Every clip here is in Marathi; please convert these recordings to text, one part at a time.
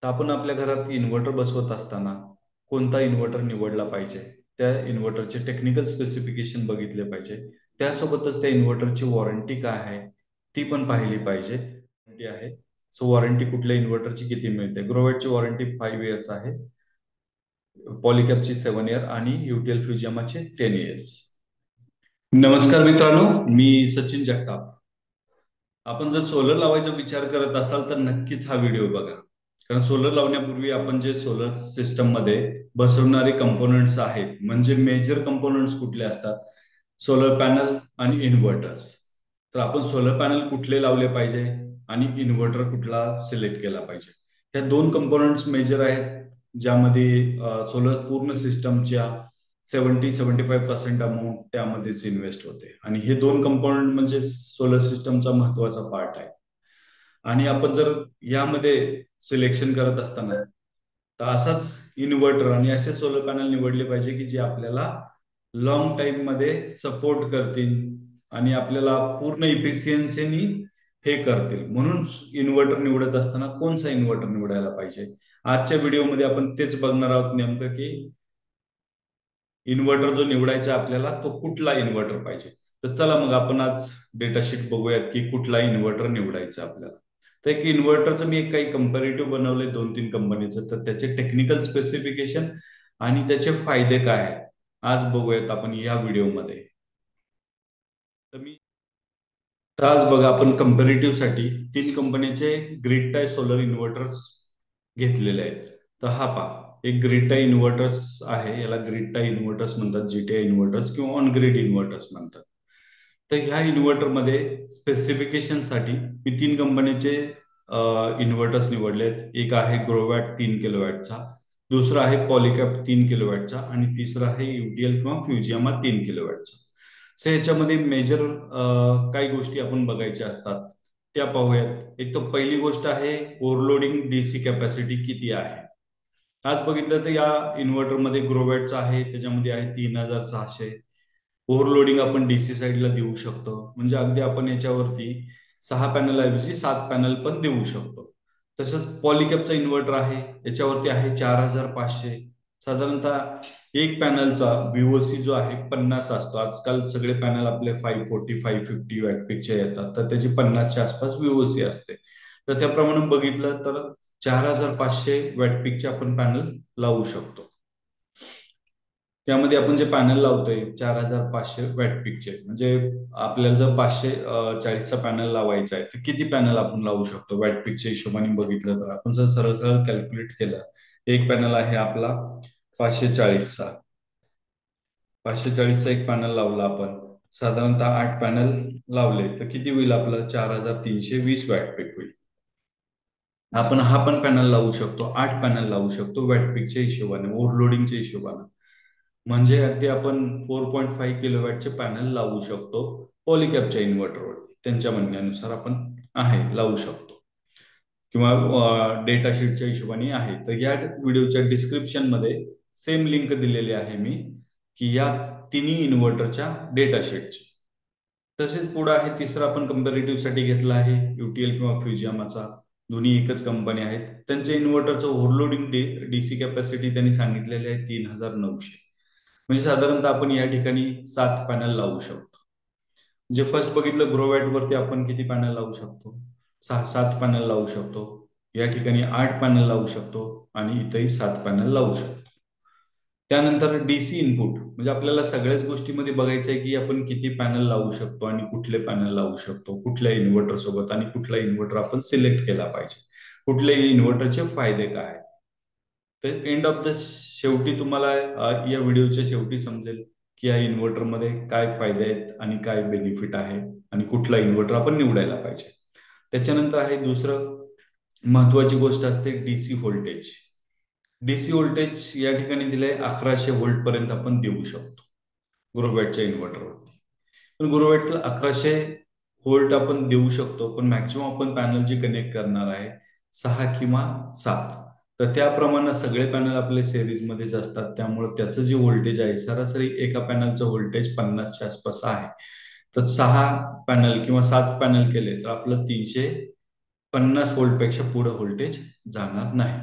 तर आपण आपल्या घरात इन्व्हर्टर बसवत असताना कोणता इन्व्हर्टर निवडला पाहिजे, त्या इन्व्हर्टरचे टेक्निकल स्पेसिफिकेशन बघितले पाहिजे. त्यासोबतच त्या इन्व्हर्टरची वॉरंटी काय आहे ती पण पाहिली पाहिजे. वॉरंटी आहे, सो वॉरंटी कुठल्या इन्व्हर्टरची किती मिळते. ग्रोवेटची वॉरंटी 5 इयर्स आहे, पॉलिकॅपची 7 इयर आणि युटीएल फ्युजियामाची 10 इयर्स. नमस्कार मित्रांनो, मी सचिन जगताप. आपण जर सोलर लावायचा विचार करत असाल तर नक्कीच हा व्हिडिओ बघा. कारण सोलर लावण्यापूर्वी आपण जे सोलर सिस्टम मध्ये बसवणारे कंपोनंट्स आहेत, म्हणजे मेजर कंपोनंट्स कुठले असतात, सोलर पॅनल आणि इन्व्हर्टर्स. तर आपण सोलर पॅनल कुठले लावले पाहिजे आणि इन्व्हर्टर कुठला सिलेक्ट केला पाहिजे, ह्या दोन कंपोनंट्स मेजर आहेत, ज्यामध्ये सोलर पूर्ण सिस्टमच्या 70-75% अमाऊंट त्यामध्येच इन्व्हेस्ट होते. आणि हे दोन कंपोनंट म्हणजे सोलर सिस्टमचा महत्वाचा पार्ट आहे. आणि आपण जर यामध्ये सिलेक्शन करत असताना तर असाच इन्व्हर्टर आणि असे सोलर पॅनल निवडले पाहिजे की जे आपल्याला लॉंग टाइम मध्ये सपोर्ट करतील आणि आपल्याला पूर्ण इफिशियन्सीनी हे करतील. म्हणून इन्व्हर्टर निवडत असताना कोणता इन्व्हर्टर निवडायला पाहिजे, आजच्या व्हिडिओमध्ये आपण तेच बघणार आहोत नेमकं की इन्व्हर्टर जो निवडायचा आपल्याला तो कुठला इन्व्हर्टर पाहिजे. तर चला मग आपण आज डेटाशीट बघूयात की कुठला इन्व्हर्टर निवडायचा आपल्याला. तर एक इन्व्हर्टरचं मी एक काही कंपॅरेटिव्ह बनवले 2-3 कंपनीचं, तर त्याचे टेक्निकल स्पेसिफिकेशन आणि त्याचे फायदे काय आहेत आज बघूयात आपण या व्हिडिओमध्ये. तर मी तर आज बघा आपण कंपॅरेटिव्ह साठी 3 कंपनीचे ग्रिड टाय सोलर इन्व्हर्टर्स घेतलेले आहेत. तर हा पहा, एक ग्रिड टाय इन्व्हर्टर्स आहे, याला ग्रिड टाय इन्व्हर्टर्स म्हणतात, जीटीआय इन्व्हर्टर्स किंवा ऑन ग्रिड इन्व्हर्टर्स म्हणतात. तर ह्या इन्व्हर्टरमध्ये स्पेसिफिकेशनसाठी मी 3 कंपनीचे इन्व्हर्टर्स निवडले आहेत. एक आहे ग्रोवॅट 3 किलोवॅटचा, दुसरा आहे पॉलिकॅप 3 किलोवॅटचा आणि तिसरा आहे युटीएल किंवा फ्युजियामा 3 किलोवॅटचा. सो ह्याच्यामध्ये मेजर काही गोष्टी आपण बघायच्या असतात, त्या पाहूयात. एक तर पहिली गोष्ट आहे ओव्हरलोडिंग डीसी कॅपॅसिटी किती आहे. आज बघितलं तर या इन्व्हर्टरमध्ये ग्रोवॅटचा आहे, त्याच्यामध्ये आहे 3600. ओव्हरलोडिंग आपण डीसी साईडला देऊ शकतो, म्हणजे अगदी आपण याच्यावरती 6 पॅनल ऐवजी 7 पॅनल पण देऊ शकतो. तसंच पॉलिकॅपचा इन्व्हर्टर आहे, याच्यावरती आहे 4500. साधारणतः एक पॅनलचा बीओसी जो आहे 50 असतो. आजकाल सगळे पॅनल आपले 540 550 वॅटपेक्षा येतात, तर त्याची 50च्या आसपास बीओसी असते. तर त्याप्रमाणे बघितलं तर 4500 वॅटपीकचे आपण पॅनल लावू शकतो. त्यामध्ये आपण जे पॅनल लावतोय 4500 वॅटपीकचे, म्हणजे आपल्याला जर 540चा पॅनल लावायचा आहे तर किती पॅनल आपण लावू शकतो वॅटपीकच्या हिशोबाने बघितलं तर. आपण जर सरळ सरळ कॅल्क्युलेट केलं, एक पॅनल आहे आपला 540चा, 540चा एक पॅनल लावला आपण, साधारणतः 8 पॅनल लावले तर किती होईल आपलं, 4320 वॅटपीक होईल. आपण हा पण पॅनल लावू शकतो, 8 पॅनल लावू शकतो वॅटपीकच्या हिशोबाने, ओव्हरलोडिंगच्या हिशोबाने. म्हणजे अगदी आपण 4.5 किलोवॅटचे पॅनल लावू शकतो पॉलिकॅपच्या इन्व्हर्टरवरती, त्यांच्या म्हणण्यानुसार आपण आहे लावू शकतो, किंवा डेटा शीटच्या हिशोबाने आहे. तर या व्हिडिओच्या डिस्क्रिप्शन मध्ये सेम लिंक दिलेली आहे मी, की या तिन्ही इन्व्हर्टरच्या डेटा शीटची. तसेच पुढे आहे तिसरा आपण कंपॅरेटिव्ह साठी घेतला आहे युटीएल किंवा फ्युजियामाचा. दोन्ही एकच कंपनी आहेत. त्यांच्या इन्व्हर्टरचं ओव्हरलोडिंग डीसी कॅपॅसिटी त्यांनी सांगितलेली आहे 3900. म्हणजे साधारणतः आपण या ठिकाणी 7 पॅनल लावू शकतो. जे फर्स्ट बघितलं ग्रोवॅट वरती आपण किती पॅनल लावू शकतो, 7 पॅनल लावू शकतो. या ठिकाणी 8 पॅनल लावू शकतो आणि इथेही 7 पॅनल लावू शकतो. त्यानंतर डीसी इनपुट, म्हणजे आपल्याला सगळ्याच गोष्टीमध्ये बघायचं आहे की आपण किती पॅनल लावू शकतो आणि कुठले पॅनल लावू शकतो कुठल्या इन्व्हर्टर सोबत, आणि कुठला इन्व्हर्टर आपण सिलेक्ट केला पाहिजे, कुठल्या इन्व्हर्टरचे फायदे काय. तर एंड ऑफ द शेवटी तुम्हाला या व्हिडिओच्या शेवटी समजेल की या इन्व्हर्टरमध्ये काय फायदे आहेत आणि काय बेनिफिट आहे आणि कुठला इन्व्हर्टर आपण निवडायला पाहिजे. त्याच्यानंतर आहे दुसरं महत्वाची गोष्ट असते डीसी व्होल्टेज. डीसी व्होल्टेज या ठिकाणी दिलंय 1100 व्होल्ट पर्यंत आपण देऊ शकतो ग्रोवॅटच्या इन्व्हर्टरवरती. पण ग्रोवॅटला 1100 व्होल्ट आपण देऊ शकतो, पण मॅक्झिमम आपण पॅनल जे कनेक्ट करणार आहे 6 किंवा 7, तर त्याप्रमाणे सगळे पॅनल आपले सिरीजमध्येच असतात, त्यामुळे त्याचं जे व्होल्टेज आहे सरासरी एका पॅनलचं व्होल्टेज 50च्या आसपास आहे. तर 6 पॅनल किंवा 7 पॅनल केले तर आपलं 300 50 व्होल्टपेक्षा पुढे व्होल्टेज जाणार नाही.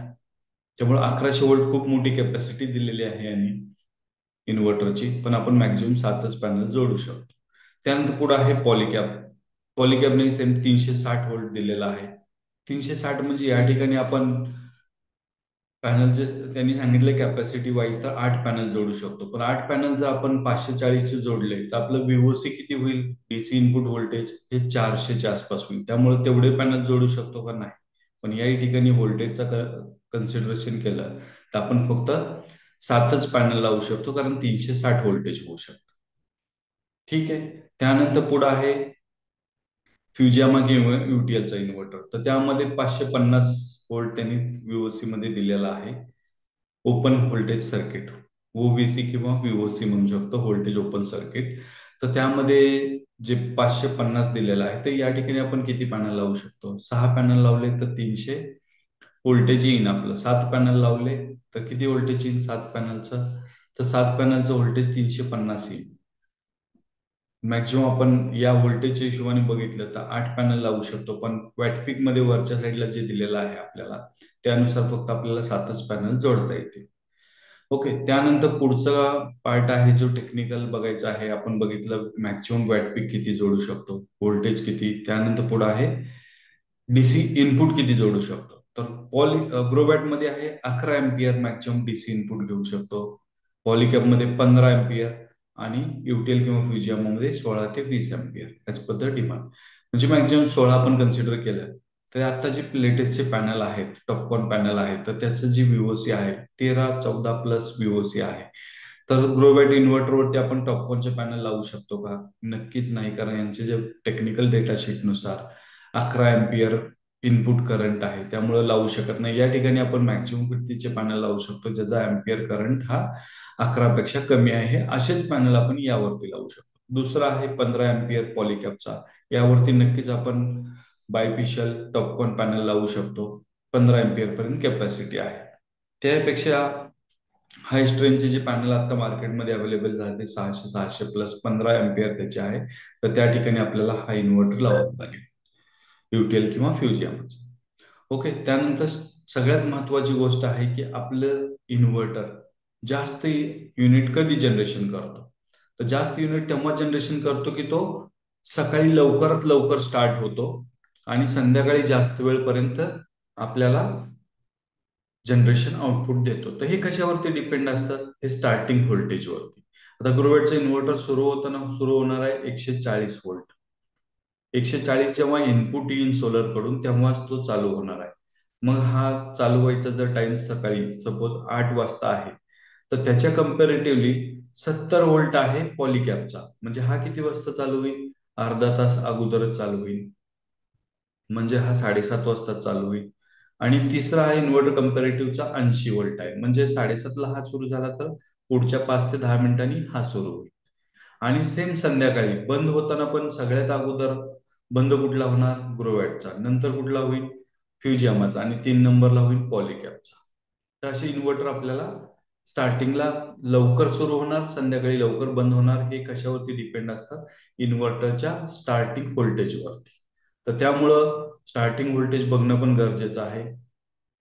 त्यामुळे 1100 व्होल्ट खूप मोठी कॅपॅसिटी दिलेली आहे आणि इन्व्हर्टरची, पण आपण मॅक्झिमम 7च पॅनल जोडू शकतो. त्यानंतर पुढे आहे पॉलिकॅप. पॉलिकॅपने सेम 360 व्होल्ट दिलेला आहे. 360 म्हणजे या ठिकाणी आपण पॅनलचे त्यांनी सांगितले कॅपॅसिटी वाईज तर 8 पॅनल जोडू शकतो. पण 8 पॅनल जर आपण 540 चे जोडले तर आपलं व्हीओसी किती होईल? डीसी इनपुट व्होल्टेज हे 400च्या आसपास होईल. त्यामुळे तेवढे पॅनल जोडू शकतो का? नाही. पण याही ठिकाणी व्होल्टेजचा कन्सिडरेशन केलं तर आपण फक्त 7च पॅनल लावू शकतो, कारण 360 व्होल्टेज होऊ शकतं. ठीक आहे. त्यानंतर पुढे आहे फ्युजियामा किंवा युटीएलचा इन्व्हर्टर. तर त्यामध्ये 550 व्होल्ट त्यांनी व्हीओसी मध्ये दिलेला आहे. ओपन व्होल्टेज सर्किट, ओव्हीसी किंवा व्हीओसी म्हणू शकतो, व्होल्टेज ओपन सर्किट. तर त्यामध्ये जे 550 दिलेलं आहे तर या ठिकाणी आपण किती पॅनल लावू शकतो? 6 पॅनल लावले तर 300 व्होल्टेज येईन आपलं. 7 पॅनल लावले तर किती व्होल्टेज येईल 7 पॅनलचं? तर 7 पॅनलचं व्होल्टेज 350 येईल. मॅक्झिमम आपण या व्होल्टेजच्या हिशोबाने बघितलं तर 8 पॅनल लावू शकतो, पण वॅटपीक मध्ये वरच्या साईडला जे दिलेलं आहे आपल्याला त्यानुसार फक्त आपल्याला 7च पॅनल जोडता येतील. ओके. त्यानंतर पुढचा पार्ट आहे जो टेक्निकल बघायचा आहे. आपण बघितलं मॅक्झिमम वॅटपीक किती जोडू शकतो, व्होल्टेज किती. त्यानंतर पुढे आहे डीसी इनपुट किती जोडू शकतो. तर ग्रोबॅट मध्ये आहे 11 एम्पियर मॅक्झिमम डीसी इनपुट घेऊ शकतो. पॉलिकॅप मध्ये 15 एम्पियर आणि युटीएल किंवा फ्युजियामा मध्ये 16 ते 20 ampere as per the demand. म्हणजे मॅक्झिमम 16 आपण कन्सिडर केलं तर आता जे लेटेस्टचे पॅनल आहेत, टॉपकॉन पॅनल आहेत, तर त्याचं जी व्हीओसी आहे 13-14 प्लस व्हीओसी आहे. तर ग्रोबॅट इन्व्हर्टरवरती आपण टॉपकॉनचे पॅनल लावू शकतो का? नक्कीच नाही, कारण यांचे जे टेक्निकल डेटा शीटनुसार 11 एम्पियर इनपुट करंट आहे, त्यामुळे लावू शकत नाही. या ठिकाणी आपण मॅक्झिमम कितीचे पॅनल लावू शकतो ज्याचा एम्पियर करंट हा 11 पेक्षा कमी आहे, असेच पॅनल आपण यावरती लावू शकतो. दुसरा आहे 15 एम्पियर पॉलिकॅपचा. यावरती नक्कीच आपण बायफिशियल टॉपकॉन पॅनल लावू शकतो. 15 एम्पियर पर्यंत कॅपॅसिटी आहे. त्यापेक्षा हाय स्ट्रेंथचे जे पॅनल आता मार्केटमध्ये अवेलेबल झाले 600 प्लस 15 एम्पियर त्याचे आहे, तर त्या ठिकाणी आपल्याला हा इन्व्हर्टर लावावा लागेल, युटीएल किंवा फ्युजियामाचा. ओके. त्यानंतर सगळ्यात महत्वाची गोष्ट आहे की आपलं इन्व्हर्टर जास्त युनिट कधी जनरेशन करतो? तर जास्त युनिट तेव्हा जनरेशन करतो की तो सकाळी लवकरात लवकर स्टार्ट होतो आणि संध्याकाळी जास्त वेळपर्यंत आपल्याला जनरेशन आउटपुट देतो. तर हे कशावरती डिपेंड असतं? हे स्टार्टिंग व्होल्टेजवरती. आता ग्रोवेटचं इन्व्हर्टर सुरू होणार आहे 140 व्होल्ट. 140 जेव्हा इनपुट येईन सोलर कडून तेव्हाच तो चालू होणार आहे. मग हा चालू व्हायचा जर टाइम सकाळी सपोज 8 वाजता आहे तर त्याच्या कम्पॅरेटिव्हली 70 व्होल्ट आहे पॉलिकॅपचा, म्हणजे हा किती वाजता चालू होईल? अर्धा तास अगोदरच चालू होईल, म्हणजे हा 7:30 वाजता चालू होईल. आणि तिसरा आहे इन्व्हर्टर कम्पॅरेटिव्हचा 80 व्होल्ट आहे, म्हणजे 7:30 ला हा सुरू झाला तर पुढच्या 5 ते 10 मिनिटांनी हा सुरू होईल. आणि सेम संध्याकाळी बंद होताना पण सगळ्यात अगोदर बंद कुठला होणार? ग्रोवॅटचा. नंतर कुठला होईल? फ्युजियामाचा. आणि 3 नंबरला होईल पॉलिकॅपचा. तर असे इन्व्हर्टर आपल्याला स्टार्टिंगला लवकर सुरू होणार, संध्याकाळी लवकर बंद होणार. हे कशावरती डिपेंड असतात? इन्व्हर्टरच्या स्टार्टिंग व्होल्टेजवरती. तर त्यामुळं स्टार्टिंग व्होल्टेज बघणं पण गरजेचं आहे.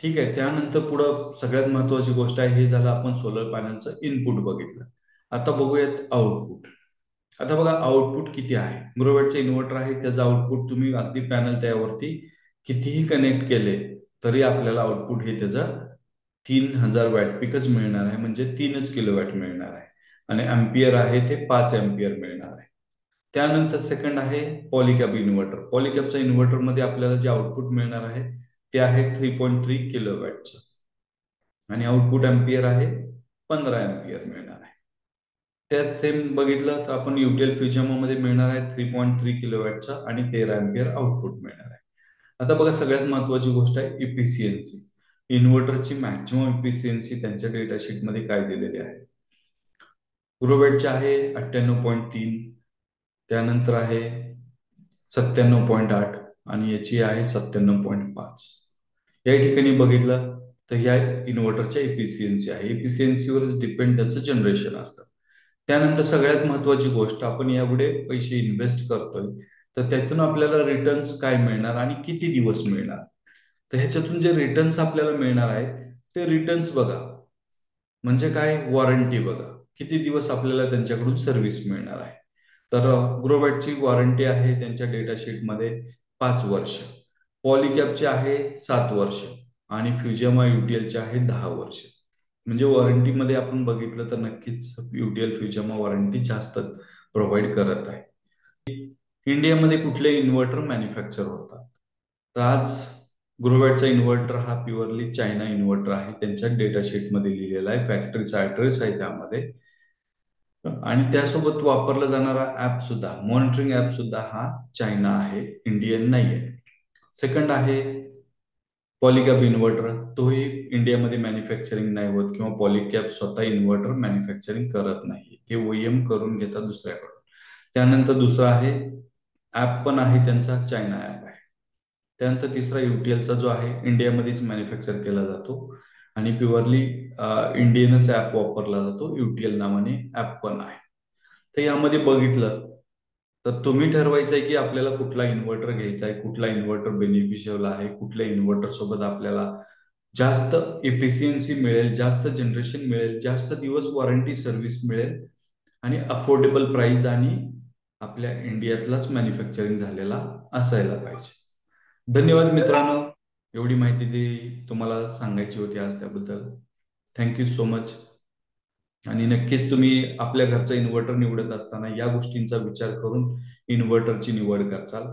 ठीक आहे. त्यानंतर पुढं सगळ्यात महत्वाची गोष्ट आहे, हे झालं आपण सोलर पॅनलचं इनपुट बघितलं. आता बघूयात आउटपुट. आता बघा आउटपुट किती आहे. ग्रोवेटचं इन्व्हर्टर आहे, त्याचं आउटपुट तुम्ही अगदी पॅनल त्यावरती कितीही कनेक्ट केले तरी आपल्याला आउटपुट हे त्याचं 3000 वॅट पिकच मिळणार आहे, म्हणजे 3च किलोवॅट मिळणार आहे. आणि अँपियर आहे ते 5 एम्पियर मिळणार आहे. त्यानंतर सेकंड आहे पॉलिकॅप इन्व्हर्टर. पॉलिकॅपच्या इन्व्हर्टर मध्ये आपल्याला जे आउटपुट मिळणार आहे ते आहे 3.3 किलोवॅटचं, आणि आउटपुट अँपियर आहे 15 एम्पियर मिळणार आहे. त्यात सेम बघितलं तर आपण युटीएल फ्युजियामा मध्ये मिळणार आहे 3.3 किलोवॅटचा आणि 13 एम्पियर आउटपुट मिळणार आहे. आता बघा सगळ्यात महत्वाची गोष्ट आहे इफिशियन्सी. इन्व्हर्टरची मॅक्झिमम इफिशियन्सी त्यांच्या डेटा शीट मध्ये काय दिलेली आहे? ग्रोवेटचे आहे 98.3, त्यानंतर आहे 97.8 आणि याची आहे 97.5. या ठिकाणी बघितलं तर या इन्व्हर्टरच्या इफिशियन्सी आहे. इफिशियन्सीवरच डिपेंड त्याचं जनरेशन असतं. त्यानंतर सगळ्यात महत्वाची गोष्ट, आपण यापुढे पैसे इन्व्हेस्ट करतोय तर त्यातून आपल्याला रिटर्न्स काय मिळणार आणि किती दिवस मिळणार. तर ह्याच्यातून जे रिटर्न्स आपल्याला मिळणार आहेत ते रिटर्न्स बघा, म्हणजे काय, वॉरंटी बघा, किती दिवस आपल्याला त्यांच्याकडून सर्व्हिस मिळणार आहे. तर ग्रोवॅटची वॉरंटी आहे त्यांच्या डेटा शीटमध्ये 5 वर्ष, पॉलिकॅबचे आहे 7 वर्ष आणि फ्युजिमा युटीएलचे आहे 10 वर्ष. म्हणजे वॉरंटीमध्ये आपण बघितलं तर नक्कीच युटीएल फ्युजिमा वॉरंटी जास्त प्रोव्हाइड करत आहे. इंडियामध्ये कुठले इन्व्हर्टर मॅन्युफॅक्चर होतात, तर आज ग्रोवॅटचा इन्व्हर्टर हा प्युअरली चायना इन्व्हर्टर आहे. त्यांच्या डेटा शीटमध्ये लिहिलेला आहे, फॅक्टरीचा ऍड्रेस आहे त्यामध्ये. आणि त्यासोबत वापरला जाणारा ऍप सुद्धा, मॉनिटरिंग ऍप सुद्धा हा चायना आहे, इंडियन नाही आहे. सेकंड आहे पॉलिकॅब इन्व्हर्टर, तोही इंडियामध्ये मॅन्युफॅक्चरिंग नाही होत किंवा पॉलिकॅब स्वतः इन्व्हर्टर मॅन्युफॅक्चरिंग करत नाही, ते ओईएम करून घेतात दुसऱ्याकडून. त्यानंतर दुसरा आहे ऍप पण आहे त्यांचा, चायना ऍप आहे. त्यानंतर तिसरा युटीएलचा जो आहे इंडियामध्येच मॅन्युफॅक्चर केला जातो आणि प्युअरली इंडियनच ऍप वापरला जातो, युटीएल नावाने ऍप पण आहे. तर यामध्ये बघितलं तर तुम्ही ठरवायचंय की आपल्याला कुठला इन्व्हर्टर घ्यायचा आहे, कुठला इन्व्हर्टर बेनिफिशियल आहे, कुठल्या इन्व्हर्टर सोबत आपल्याला जास्त एफिशियन्सी मिळेल, जास्त जनरेशन मिळेल, जास्त दिवस वॉरंटी सर्व्हिस मिळेल आणि अफोर्डेबल प्राइस आणि आपल्या इंडियातलाच मॅन्युफॅक्चरिंग झालेला असायला पाहिजे. धन्यवाद मित्रांनो, एवढी माहिती तुम्हाला सांगायची होती आज, त्याबद्दल थँक्यू सो मच. आणि नक्कीच तुम्ही आपल्या घरचा इन्व्हर्टर निवडत असताना या गोष्टींचा विचार करून इन्व्हर्टरची निवड करचाल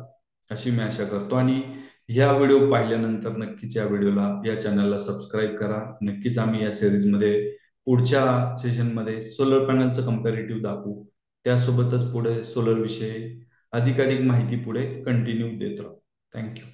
अशी मी आशा करतो. आणि ह्या व्हिडिओ पाहिल्यानंतर नक्कीच या व्हिडिओला, या चॅनलला सबस्क्राईब करा. नक्कीच आम्ही या सिरीजमध्ये पुढच्या सेशनमध्ये सोलर पॅनलचं कम्पॅरेटिव्ह दाखवू, त्यासोबतच पुढे सोलर विषयी अधिकाधिक माहिती पुढे कंटिन्यू देत राहू. थँक्यू.